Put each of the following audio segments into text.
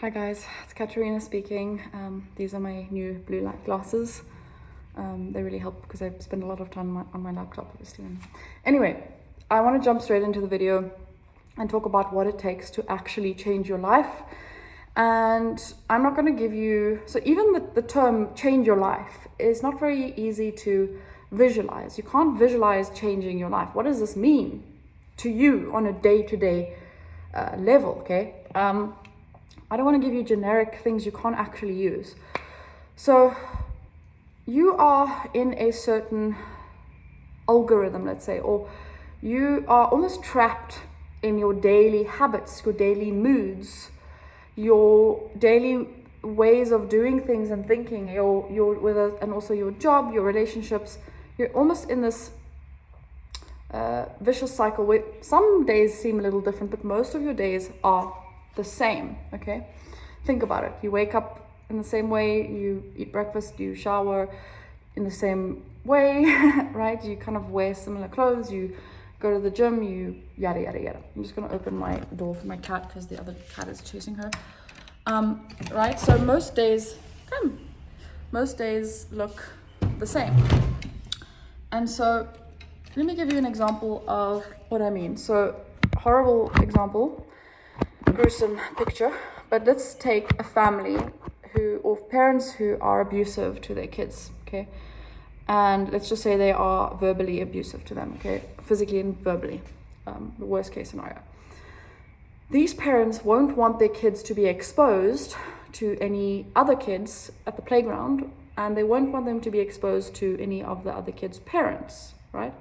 Hi guys, it's Katerina speaking. These are my new blue light glasses. They really help because I spend a lot of time on my laptop, obviously. Anyway, I want to jump straight into the video and talk about what it takes to actually change your life. And I'm not going to give you, so even the term change your life is not very easy to visualize. You can't visualize changing your life. What does this mean to you on a day-to-day level, okay? I don't want to give you generic things you can't actually use. So you are in a certain algorithm, let's say, or you are almost trapped in your daily habits, your daily moods, your daily ways of doing things and thinking, and also your job, your relationships. You're almost in this vicious cycle where some days seem a little different, but most of your days are the same, okay? Think about it. You wake up in the same way, you eat breakfast, you shower in the same way, right? You kind of wear similar clothes, you go to the gym, you yada, yada, yada. I'm just going to open my door for my cat because the other cat is chasing her. Right? So most days look the same. And so let me give you an example of what I mean. So horrible example, gruesome picture, but let's take a family or parents who are abusive to their kids, okay? And let's just say they are verbally abusive to them, okay? Physically and verbally, the worst case scenario. These parents won't want their kids to be exposed to any other kids at the playground, and they won't want them to be exposed to any of the other kids' parents, right?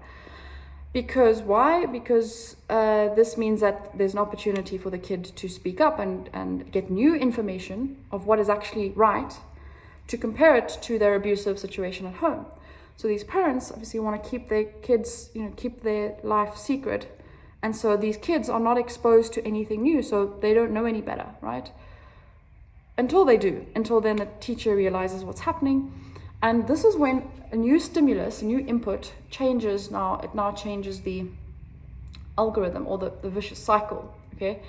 Because why? Because this means that there's an opportunity for the kid to speak up and get new information of what is actually right to compare it to their abusive situation at home. So these parents obviously want to keep their kids, keep their life secret. And so these kids are not exposed to anything new, so they don't know any better, right? Until they do, until then the teacher realizes what's happening. And this is when a new stimulus, a new input changes now. It now changes the algorithm or the vicious cycle, okay?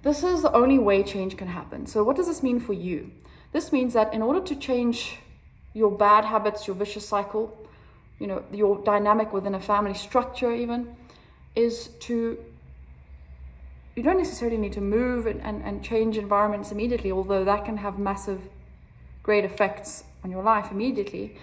This is the only way change can happen. So what does this mean for you? This means that in order to change your bad habits, your vicious cycle, your dynamic within a family structure even, is you don't necessarily need to move and change environments immediately, although that can have massive, great effects on your life immediately.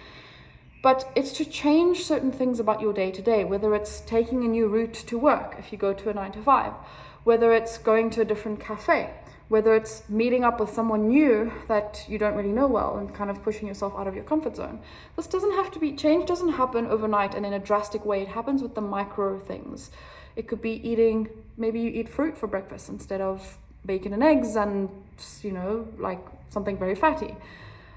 But it's to change certain things about your day-to-day, whether it's taking a new route to work if you go to a 9-to-5, whether it's going to a different cafe, whether it's meeting up with someone new that you don't really know well and kind of pushing yourself out of your comfort zone. This doesn't have to be, change doesn't happen overnight and in a drastic way. It happens with the micro things. It could be maybe you eat fruit for breakfast instead of bacon and eggs and, like something very fatty.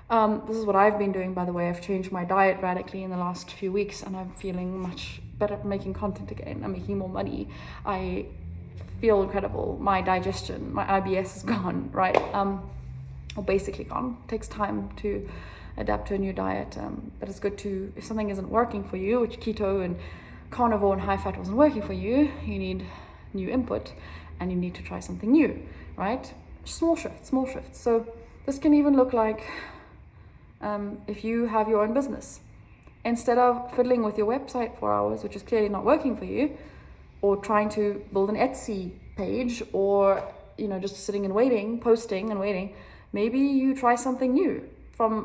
This is what I've been doing, by the way. I've changed my diet radically in the last few weeks and I'm feeling much better at making content again. I'm making more money. I feel incredible. My digestion, my IBS is gone, right? Or basically gone. It takes time to adapt to a new diet, but it's good to, if something isn't working for you, which keto and carnivore and high fat wasn't working for you, you need new input and you need to try something new, right? Small shifts. So this can even look like if you have your own business. Instead of fiddling with your website for hours, which is clearly not working for you, or trying to build an Etsy page, or just sitting and waiting, posting and waiting, maybe you try something new.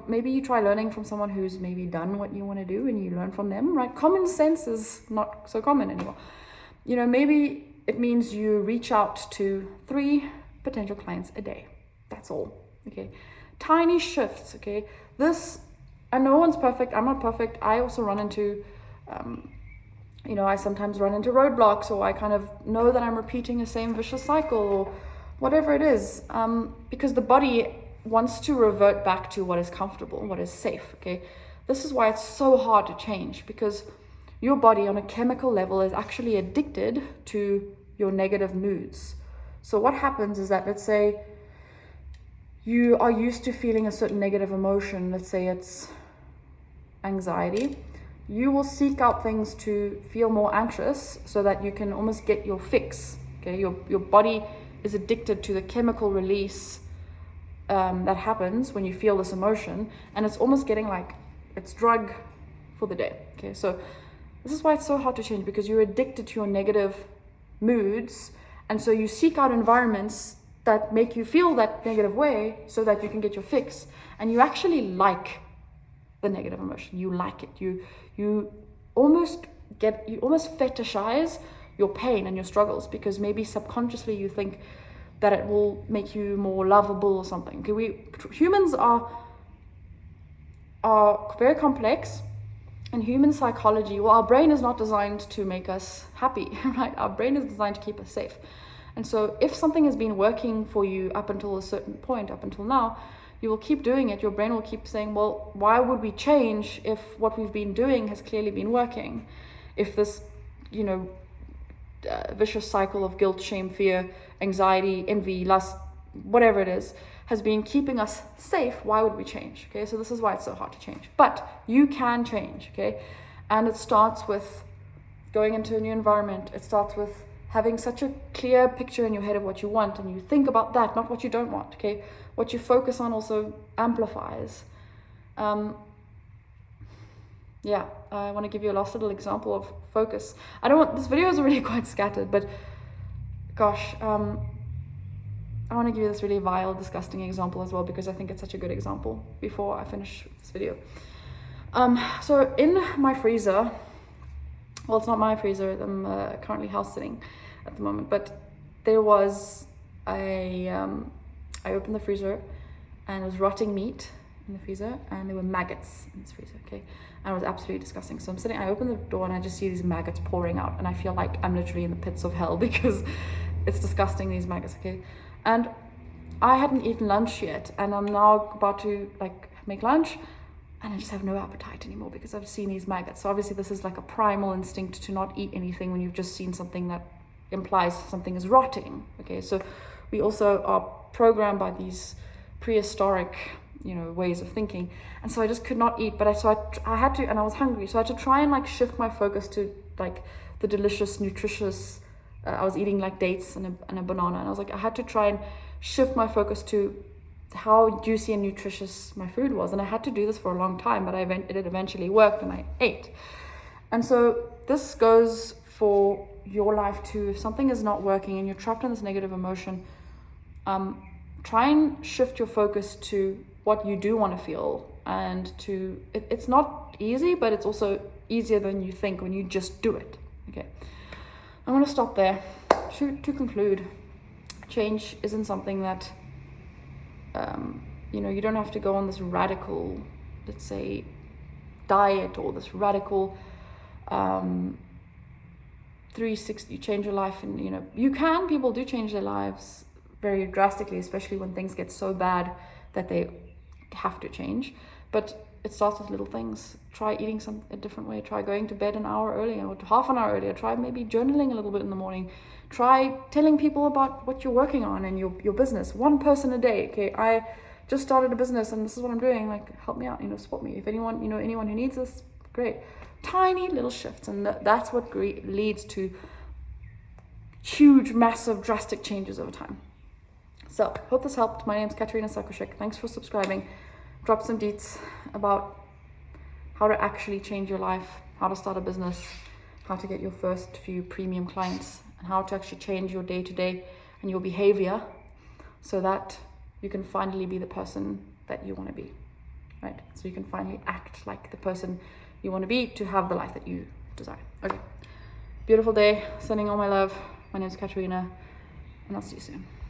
Maybe you try learning from someone who's maybe done what you want to do and you learn from them, right? Common sense is not so common anymore. Maybe it means you reach out to 3 potential clients a day. That's all, okay? Tiny shifts, okay? And no one's perfect. I'm not perfect. I also run into, I sometimes run into roadblocks, or I kind of know that I'm repeating the same vicious cycle or whatever it is, because the body wants to revert back to what is comfortable, what is safe, okay? This is why it's so hard to change, because your body on a chemical level is actually addicted to your negative moods. So what happens is that, let's say you are used to feeling a certain negative emotion, let's say it's anxiety, you will seek out things to feel more anxious so that you can almost get your fix, okay? Your body is addicted to the chemical release that happens when you feel this emotion, and it's almost getting like it's drug for the day. Okay, so this is why it's so hard to change, because you're addicted to your negative moods, and so you seek out environments that make you feel that negative way so that you can get your fix, and you actually like the negative emotion. You like it. You almost fetishize your pain and your struggles, because maybe subconsciously you think that it will make you more lovable or something. Okay, humans are very complex. In human psychology, well, our brain is not designed to make us happy, right? Our brain is designed to keep us safe. And so if something has been working for you up until a certain point, up until now, you will keep doing it. Your brain will keep saying, well, why would we change if what we've been doing has clearly been working? If this, vicious cycle of guilt, shame, fear, anxiety, envy, lust, whatever it is, has been keeping us safe, why would we change? Okay, so this is why it's so hard to change. But you can change, okay? And it starts with going into a new environment. It starts with having such a clear picture in your head of what you want, and you think about that, not what you don't want, okay? What you focus on also amplifies. I want to give you a last little example of focus. This video is already quite scattered, but gosh, I want to give you this really vile, disgusting example as well, because I think it's such a good example before I finish this video. So in my freezer, well, it's not my freezer, I'm currently house sitting at the moment, but there was I opened the freezer, and it was rotting meat in the freezer, and there were maggots in this freezer, okay? And it was absolutely disgusting. So I open the door, and I just see these maggots pouring out, and I feel like I'm literally in the pits of hell, because it's disgusting, these maggots, okay? And I hadn't eaten lunch yet, and I'm now about to make lunch, and I just have no appetite anymore because I've seen these maggots. So obviously this is like a primal instinct to not eat anything when you've just seen something that implies something is rotting. Okay, so we also are programmed by these prehistoric, ways of thinking, and so I just could not eat. But I had to, and I was hungry, so I had to try and shift my focus to the delicious, nutritious. I was eating dates and a banana, and I was I had to try and shift my focus to how juicy and nutritious my food was, and I had to do this for a long time, but it eventually worked, and I ate. And so this goes for your life too. If something is not working and you're trapped in this negative emotion, try and shift your focus to what you do want to feel, and it's not easy, but it's also easier than you think when you just do it. Okay, I'm going to stop there. To conclude, change isn't something that you don't have to go on this radical, let's say, diet, or this radical 360 change your life. And people do change their lives very drastically, especially when things get so bad that they have to change. But it starts with little things. Try eating a different way. Try going to bed an hour earlier, or half an hour earlier. Try maybe journaling a little bit in the morning. Try telling people about what you're working on and your business. One person a day. Okay, I just started a business, and this is what I'm doing. Help me out. Support me. If anyone who needs this, great. Tiny little shifts, and that's what leads to huge, massive, drastic changes over time. So, hope this helped. My name is Katarina Sakushek. Thanks for subscribing. Drop some deets about how to actually change your life, how to start a business, how to get your first few premium clients, and how to actually change your day-to-day and your behavior so that you can finally be the person that you want to be, right? So you can finally act like the person you want to be to have the life that you desire. Okay, beautiful day. Sending all my love. My name is Katarina, and I'll see you soon.